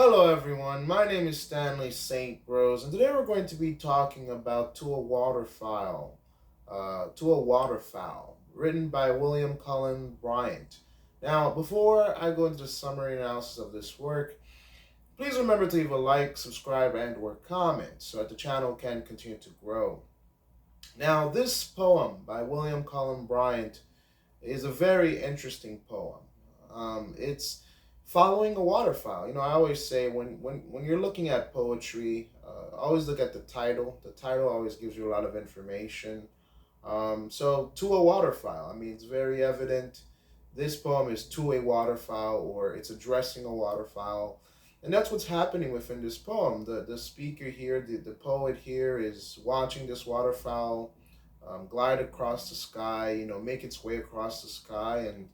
Hello everyone, my name is Stanley St. Rose, and today we're going to be talking about To a Waterfowl, written by William Cullen Bryant. Now, before I go into the summary analysis of this work, please remember to leave a like, subscribe, and/or comment so that the channel can continue to grow. Now, this poem by William Cullen Bryant is a very interesting poem. It's following a waterfowl. I always say when you're looking at poetry, always look at the title. The title always gives you a lot of information. So, to a waterfowl, I mean, it's very evident. This poem is to a waterfowl, or it's addressing a waterfowl. And that's what's happening within this poem. The speaker here, the poet here, is watching this waterfowl glide across the sky, make its way across the sky. And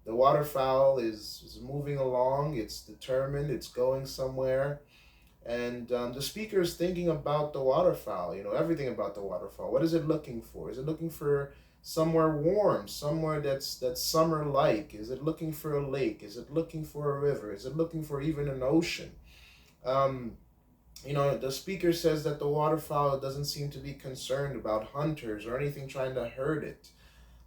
the waterfowl is moving along, it's determined, it's going somewhere. And the speaker is thinking about the waterfowl, everything about the waterfowl. What is it looking for? Is it looking for somewhere warm, somewhere that's summer-like? Is it looking for a lake? Is it looking for a river? Is it looking for even an ocean? Um, the speaker says that the waterfowl doesn't seem to be concerned about hunters or anything trying to hurt it.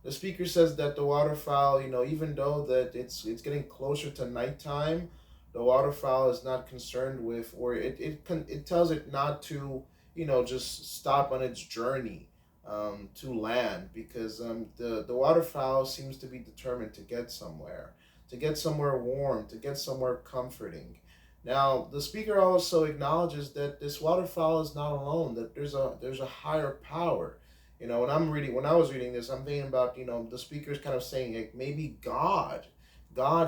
The speaker says that the waterfowl, even though that it's getting closer to nighttime, the waterfowl is not concerned with, or it tells it not to, just stop on its journey to land, because the waterfowl seems to be determined to get somewhere warm, to get somewhere comforting. Now, the speaker also acknowledges that this waterfowl is not alone, that there's a higher power. When I was reading this, I'm thinking about, the speaker's kind of saying, like, maybe God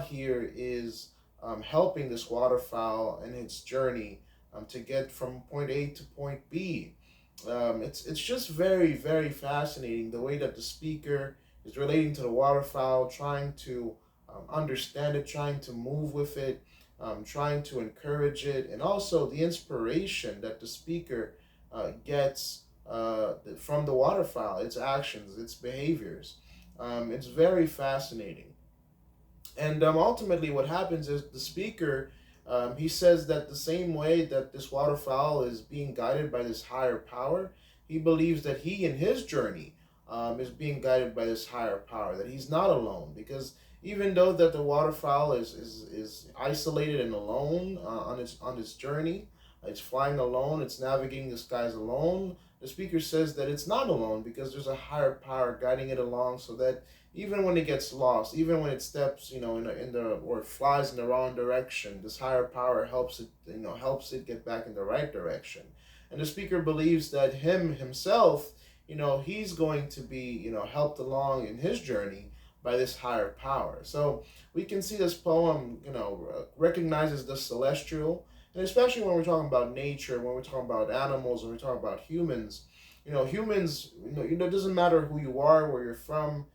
here is helping this waterfowl in its journey to get from point A to point B. It's just very, very fascinating the way that the speaker is relating to the waterfowl, trying to understand it, trying to move with it, trying to encourage it, and also the inspiration that the speaker gets from the waterfowl, its actions, its behaviors. It's very fascinating. And ultimately, what happens is the speaker, he says that the same way that this waterfowl is being guided by this higher power, he believes that he in his journey is being guided by this higher power, that he's not alone. Because even though that the waterfowl is isolated and alone on its journey, it's flying alone, it's navigating the skies alone, the speaker says that it's not alone because there's a higher power guiding it along, so that even when it gets lost, even when it steps, or flies in the wrong direction, this higher power helps it get back in the right direction. And the speaker believes that himself, he's going to be, helped along in his journey by this higher power. So we can see this poem, recognizes the celestial, and especially when we're talking about nature, when we're talking about animals, when we're talking about humans, humans, it doesn't matter who you are, where you're from.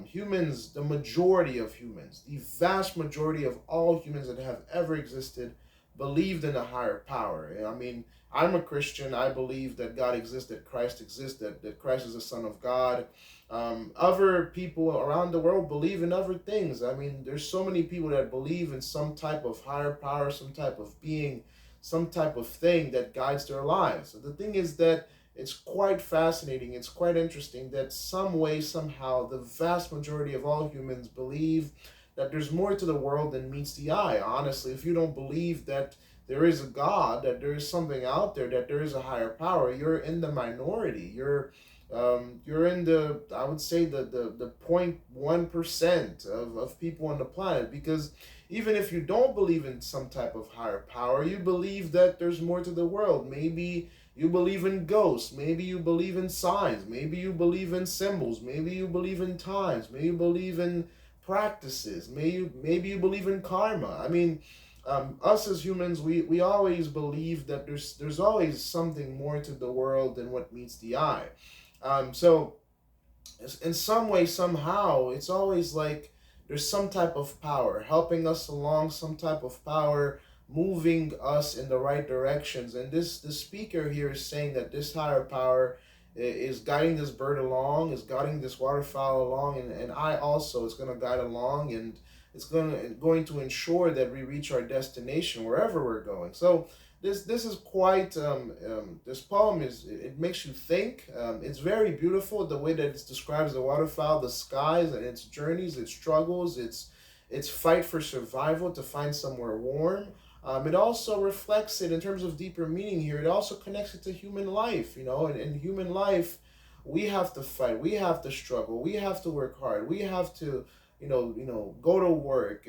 Humans, the majority of humans, the vast majority of all humans that have ever existed, believed in a higher power. I mean, I'm a Christian. I believe that God exists, that Christ exists, that Christ is the Son of God. Other people around the world believe in other things. I mean, there's so many people that believe in some type of higher power, some type of being, some type of thing that guides their lives. So the thing is that it's quite fascinating, it's quite interesting that some way, somehow, the vast majority of all humans believe that there's more to the world than meets the eye. Honestly, if you don't believe that there is a God, that there is something out there, that there is a higher power, you're in the minority. You're in the, I would say, the 0.1% of people on the planet. Because even if you don't believe in some type of higher power, you believe that there's more to the world. Maybe you believe in ghosts, maybe you believe in signs, maybe you believe in symbols, maybe you believe in times, maybe you believe in practices, maybe you believe in karma. I mean, us as humans, we always believe that there's always something more to the world than what meets the eye. So in some way, somehow, it's always like there's some type of power helping us along, some type of power moving us in the right directions. And the speaker here is saying that this higher power is guiding this bird along, is guiding this waterfowl along, and I also is going to guide along. And It's going to ensure that we reach our destination wherever we're going. So this is quite this poem it makes you think. It's very beautiful the way that it describes the waterfowl, the skies, and its journeys, its struggles, its fight for survival to find somewhere warm. It also reflects it in terms of deeper meaning here. It also connects it to human life, and in human life, we have to fight, we have to struggle, we have to work hard, we have to, go to work,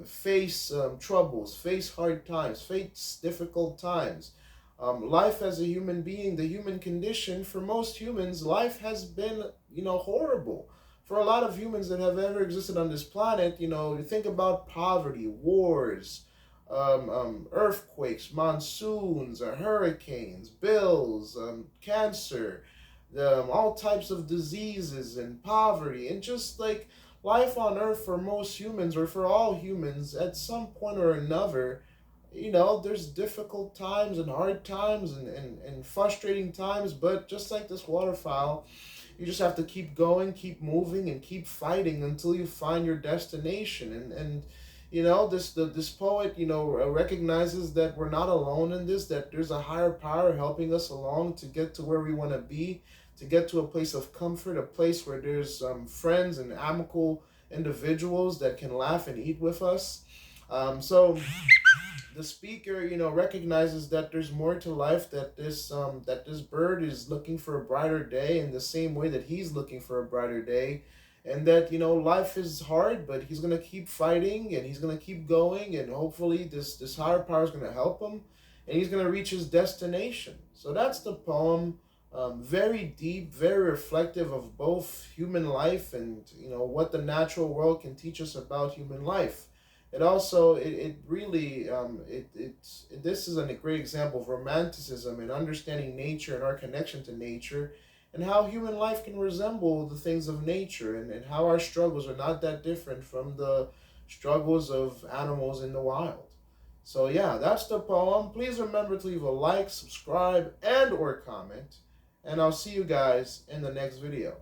face troubles, face hard times, face difficult times. Life as a human being, the human condition, for most humans, life has been, horrible. For a lot of humans that have ever existed on this planet, you think about poverty, wars, earthquakes, monsoons, hurricanes, bills, cancer, all types of diseases and poverty, and just like life on earth for most humans, or for all humans, at some point or another, there's difficult times and hard times and frustrating times, but just like this waterfowl, you just have to keep going, keep moving, and keep fighting until you find your destination. And this poet, recognizes that we're not alone in this, that there's a higher power helping us along to get to where we want to be, to get to a place of comfort, a place where there's friends and amicable individuals that can laugh and eat with us. So the speaker, recognizes that there's more to life, that this bird is looking for a brighter day in the same way that he's looking for a brighter day, and that life is hard, but he's gonna keep fighting and he's gonna keep going, and hopefully this higher power is gonna help him, and he's gonna reach his destination. So that's the poem. Very deep, very reflective of both human life and what the natural world can teach us about human life. It also it really this is a great example of romanticism and understanding nature and our connection to nature, and how human life can resemble the things of nature, and how our struggles are not that different from the struggles of animals in the wild. So yeah, that's the poem. Please remember to leave a like, subscribe, and or comment, and I'll see you guys in the next video.